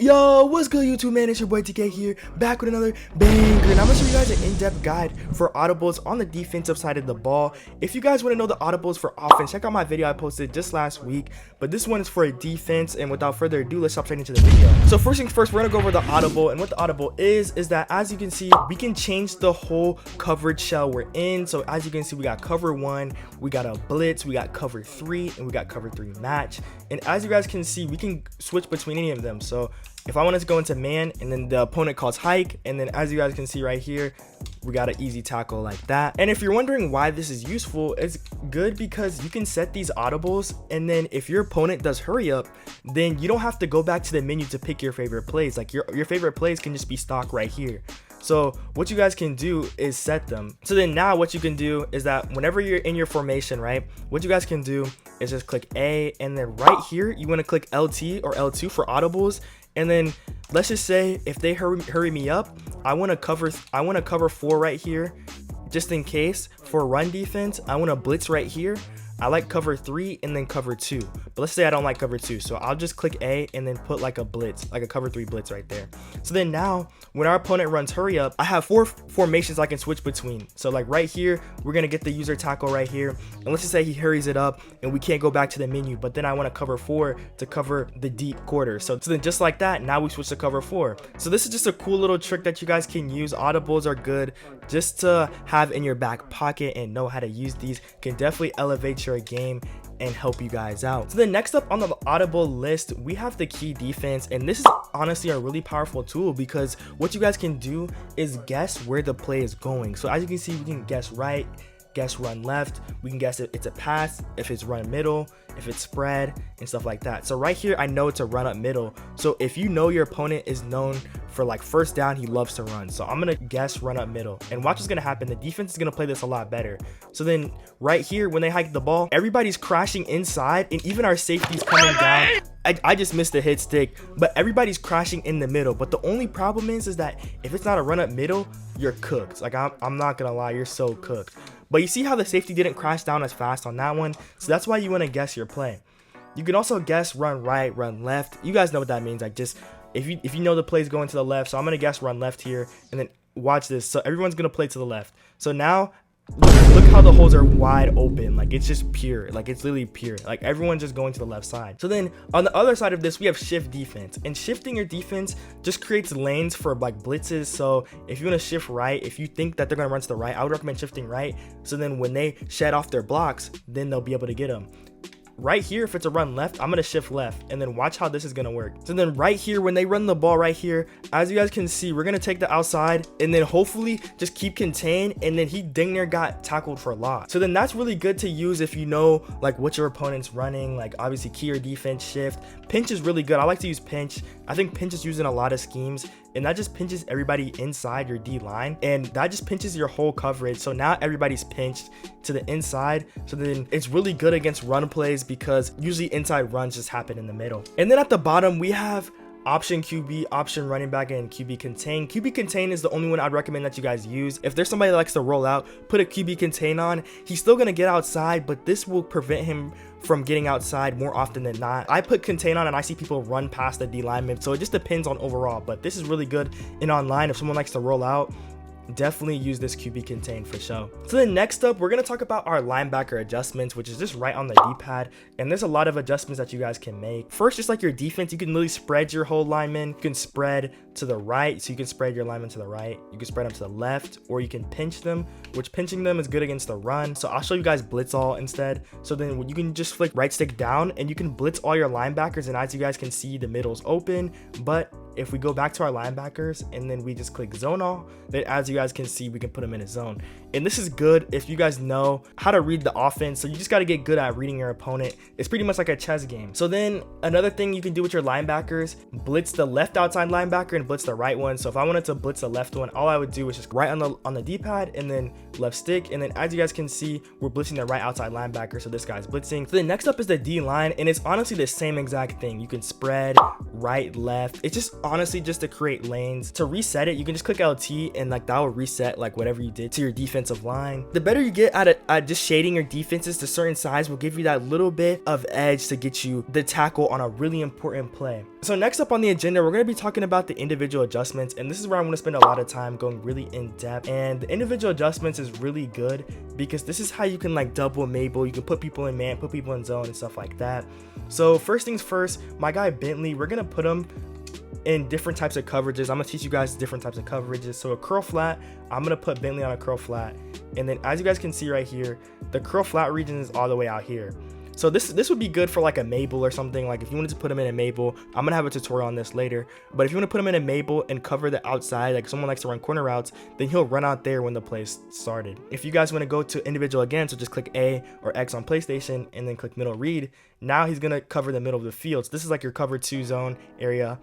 Yo, what's good YouTube, man? It's your boy TK here, back with another banger, and I'm gonna show you guys an in-depth guide for audibles on the defensive side of the ball. If you guys want to know the audibles for offense, check out my video I posted just last week, but this one is for a defense. And without further ado, let's hop straight into the video. So first things first, we're gonna go over the audible, and what the audible is that, as you can see, we can change the whole coverage shell we're in. So as you can see, we got cover 1, we got a blitz, we got cover 3, and we got cover 3 match. And as you guys can see, we can switch between any of them. So if I wanted to go into man, and then the opponent calls hike, and then as you guys can see right here, we got an easy tackle like that. And if you're wondering why this is useful, it's good because you can set these audibles, and then if your opponent does hurry up, then you don't have to go back to the menu to pick your favorite plays. Like your favorite plays can just be stock right here. So what you guys can do is set them. So then now what you can do is that whenever you're in your formation, right, what you guys can do is just click A, and then right here you want to click LT or L2 for audibles. And then let's just say if they hurry me up, I want to cover 4 right here, just in case. For run defense, I want to blitz right here. I like cover 3 and then cover 2, but let's say I don't like cover 2, so I'll just click A and then put like a blitz, like a cover 3 blitz right there. So then now when our opponent runs hurry up, I have 4 formations I can switch between. So like right here, we're gonna get the user tackle right here, and let's just say he hurries it up and we can't go back to the menu, but then I want to cover 4 to cover the deep quarter. So then just like that, now we switch to cover 4. So this is just a cool little trick that you guys can use. Audibles are good just to have in your back pocket, and know how to use these can definitely elevate your game and help you guys out. So then next up on the audible list, we have the key defense, and this is honestly a really powerful tool because what you guys can do is guess where the play is going. So as you can see, we can guess right, guess run left, we can guess if it's a pass, if it's run middle, if it's spread, and stuff like that. So right here, I know it's a run up middle. So if you know your opponent is known for like first down, he loves to run, so I'm gonna guess run up middle, and watch what's gonna happen. The defense is gonna play this a lot better. So then right here, when they hike the ball, everybody's crashing inside, and even our safety's coming down. I just missed a hit stick, but everybody's crashing in the middle. But the only problem is that if it's not a run up middle, you're cooked. Like I'm not gonna lie, you're so cooked. But you see how the safety didn't crash down as fast on that one, so that's why you want to guess your play. You can also guess run right, run left. You guys know what that means. Like just if you know the play's going to the left, so I'm gonna guess run left here, and then watch this. So everyone's gonna play to the left. So now look how the holes are wide open. Like it's just pure, like it's literally pure, like everyone's just going to the left side. So then on the other side of this, we have shift defense, and shifting your defense just creates lanes for like blitzes. So if you want to shift right, if you think that they're going to run to the right, I would recommend shifting right, so then when they shed off their blocks, then they'll be able to get them. Right here, if it's a run left, I'm gonna shift left, and then watch how this is gonna work. So then right here, when they run the ball right here, as you guys can see, we're gonna take the outside, and then hopefully just keep contained, and then he dang near got tackled for a loss. So then that's really good to use if you know like what your opponent's running. Like obviously key or defense, shift. Pinch is really good. I like to use pinch. I think pinch is used in a lot of schemes, and that just pinches everybody inside your D line, and that just pinches your whole coverage. So now everybody's pinched to the inside. So then it's really good against run plays because usually inside runs just happen in the middle. And then at the bottom, we have option QB, option running back, and QB contain. QB contain is the only one I'd recommend that you guys use. If there's somebody that likes to roll out, put a QB contain on. He's still gonna get outside, but this will prevent him from getting outside more often than not. I put contain on, and I see people run past the D lineman, so it just depends on overall, but this is really good in online. If someone likes to roll out, definitely use this QB contain for sure. So then next up, we're going to talk about our linebacker adjustments, which is just right on the D-pad, and there's a lot of adjustments that you guys can make. First, just like your defense, you can really spread your whole lineman. You can spread to the right, so you can spread your lineman to the right. You can spread them to the left, or you can pinch them, which pinching them is good against the run. So I'll show you guys blitz all instead. So then you can just flick right stick down, and you can blitz all your linebackers, and as you guys can see, the middle's open. But if we go back to our linebackers and then we just click zone all, then as you guys can see, we can put them in a zone. And this is good if you guys know how to read the offense. So you just got to get good at reading your opponent. It's pretty much like a chess game. So then another thing you can do with your linebackers, blitz the left outside linebacker and blitz the right one. So if I wanted to blitz the left one, all I would do is just right on the D-pad and then left stick. And then as you guys can see, we're blitzing the right outside linebacker. So this guy's blitzing. So then next up is the D line, and it's honestly the same exact thing. You can spread right, left. It's just honestly just to create lanes. To reset it, you can just click LT and like that will reset like whatever you did to your defensive line. The better you get at just shading your defenses to certain size will give you that little bit of edge to get you the tackle on a really important play. So next up on the agenda, we're going to be talking about the individual adjustments, and this is where I'm going to spend a lot of time going really in depth. And the individual adjustments is really good because this is how you can like double Mabel. You can put people in man, put people in zone and stuff like that. So first things first, my guy Bentley, we're going to put him in different types of coverages. I'm gonna teach you guys different types of coverages. So a curl flat, I'm gonna put Bentley on a curl flat, and then as you guys can see right here, the curl flat region is all the way out here. So this would be good for like a Mabel or something. Like if you wanted to put him in a Mabel, I'm gonna have a tutorial on this later, but if you want to put him in a Mabel and cover the outside, like someone likes to run corner routes, then he'll run out there when the play started. If you guys want to go to individual again, so just click A or X on PlayStation and then click middle read, now he's gonna cover the middle of the field. So this is like your cover 2 zone area.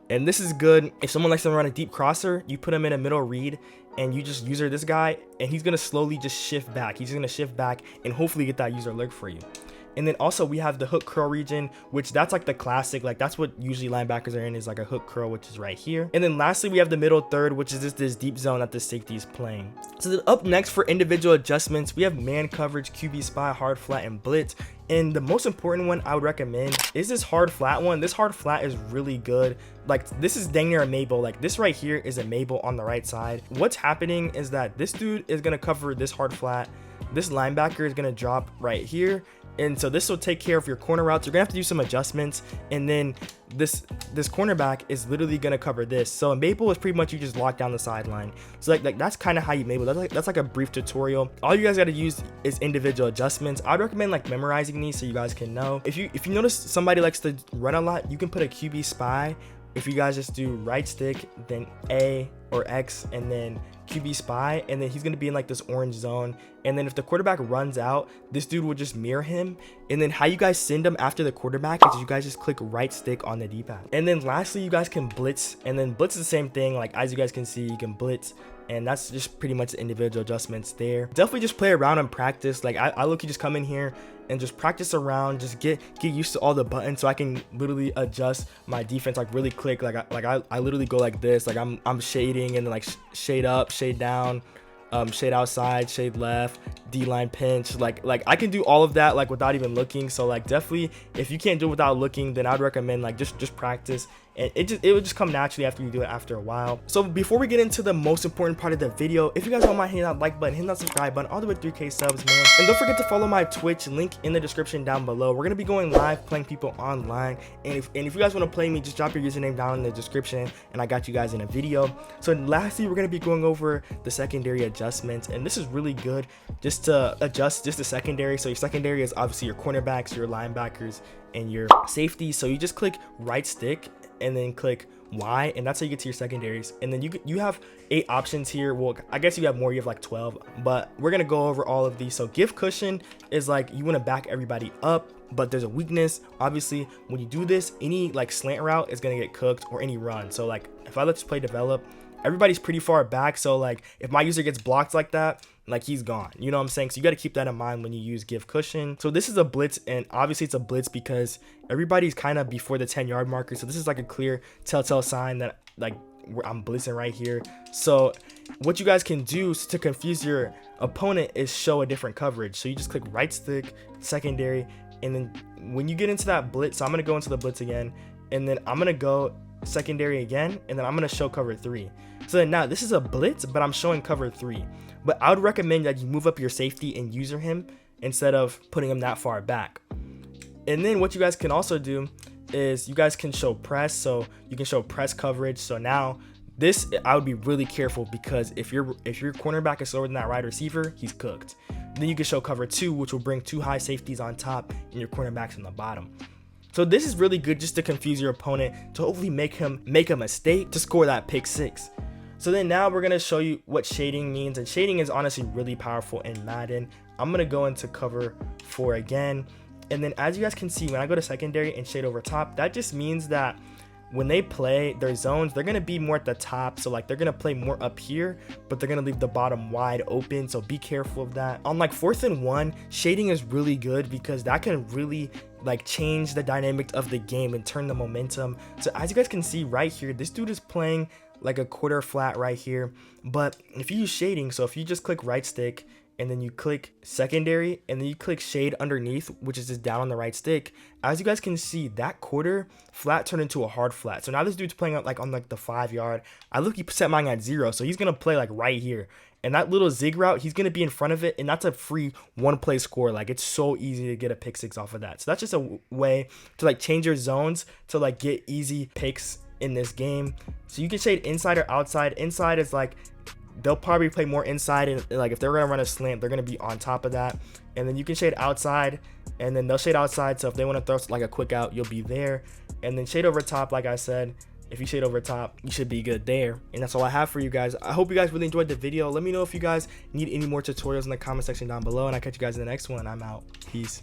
And this is good if someone likes to run a deep crosser, you put him in a middle read and you just user this guy and he's going to slowly just shift back. He's going to shift back and hopefully get that user look for you. And then also we have the hook curl region, which that's like the classic, like that's what usually linebackers are in, is like a hook curl, which is right here. And then lastly, we have the middle third, which is just this deep zone that the safety is playing. So then up next for individual adjustments, we have man coverage, QB spy, hard flat, and blitz. And the most important one I would recommend is this hard flat one. This hard flat is really good. Like this is dang near a Mabel. Like this right here is a Mabel on the right side. What's happening is that this dude is going to cover this hard flat. This linebacker is going to drop right here. And so this will take care of your corner routes. You're gonna have to do some adjustments, and then this cornerback is literally gonna cover this. So a Mabel is pretty much you just lock down the sideline. So like that's kind of how you Mabel. That's like a brief tutorial. All you guys got to use is individual adjustments. I'd recommend like memorizing these so you guys can know. If you notice somebody likes to run a lot, you can put a QB spy. If you guys just do right stick, then A or X, and then QB spy, and then he's going to be in like this orange zone. And then if the quarterback runs out, this dude will just mirror him. And then how you guys send him after the quarterback is you guys just click right stick on the D-pad. And then lastly, you guys can blitz, and then blitz is the same thing. Like as you guys can see, you can blitz, and that's just pretty much the individual adjustments there. Definitely just play around and practice. Like I look, you just come in here and just practice around, just get used to all the buttons so I can literally adjust my defense like really quick. Like I literally go like this, like I'm shading and then like shade up, shade down, shade outside, shade left, D-line pinch. Like I can do all of that like without even looking. So like definitely if you can't do it without looking, then I'd recommend like just practice, and it would just come naturally after you do it after a while. So before we get into the most important part of the video, if you guys don't mind hitting that like button, hitting that subscribe button, all the way to 3K subs, man. And don't forget to follow my Twitch, link in the description down below. We're gonna be going live playing people online, and if you guys want to play me, just drop your username down in the description and I got you guys in a video. So lastly, we're gonna be going over the secondary adjustments, and this is really good just to adjust just the secondary. So your secondary is obviously your cornerbacks, your linebackers, and your safeties. So you just click right stick and then click Y, and that's how you get to your secondaries. And then you have 8 options here. Well, I guess you have more, you have like 12, but we're gonna go over all of these. So give cushion is like you want to back everybody up, but there's a weakness. Obviously when you do this, any like slant route is gonna get cooked, or any run. So like if I let's play develop, everybody's pretty far back, so like if my user gets blocked like that, like he's gone, you know what I'm saying? So you got to keep that in mind when you use give cushion. So this is a blitz, and obviously it's a blitz because everybody's kind of before the 10-yard marker. So this is like a clear telltale sign that like I'm blitzing right here. So what you guys can do to confuse your opponent is show a different coverage. So you just click right stick, secondary, and then when you get into that blitz, so I'm gonna go into the blitz again, and then I'm gonna go secondary again, and then I'm gonna show cover 3. So then now this is a blitz, but I'm showing cover 3. But I would recommend that you move up your safety and user him instead of putting him that far back. And then what you guys can also do is you guys can show press. So you can show press coverage. So now this, I would be really careful, because if your cornerback is slower than that wide receiver, he's cooked. Then you can show cover 2, which will bring 2 high safeties on top and your cornerbacks on the bottom. So this is really good just to confuse your opponent, to hopefully make him make a mistake to score that pick 6. So then now we're going to show you what shading means, and shading is honestly really powerful in Madden. I'm going to go into cover 4 again, and then as you guys can see, when I go to secondary and shade over top, that just means that when they play their zones, they're going to be more at the top. So like they're going to play more up here, but they're going to leave the bottom wide open. So be careful of that. On like 4th and 1, shading is really good because that can really like change the dynamic of the game and turn the momentum. So as you guys can see right here, this dude is playing like a quarter flat right here. But if you use shading, so if you just click right stick and then you click secondary and then you click shade underneath, which is just down on the right stick, as you guys can see, that quarter flat turned into a hard flat. So now this dude's playing like on like the 5 yard. I look, he set mine at 0, so he's gonna play like right here. And that little zig route, he's going to be in front of it, and that's a free one play score. Like, it's so easy to get a pick 6 off of that. So that's just a way to like change your zones to like get easy picks in this game. So you can shade inside or outside. Inside is like, they'll probably play more inside, and like if they're going to run a slant, they're going to be on top of that. And then you can shade outside, and then they'll shade outside. So if they want to throw like a quick out, you'll be there. And then shade over top, like I said. If you shade over top, you should be good there. And that's all I have for you guys. I hope you guys really enjoyed the video. Let me know if you guys need any more tutorials in the comment section down below, and I'll catch you guys in the next one. I'm out. Peace.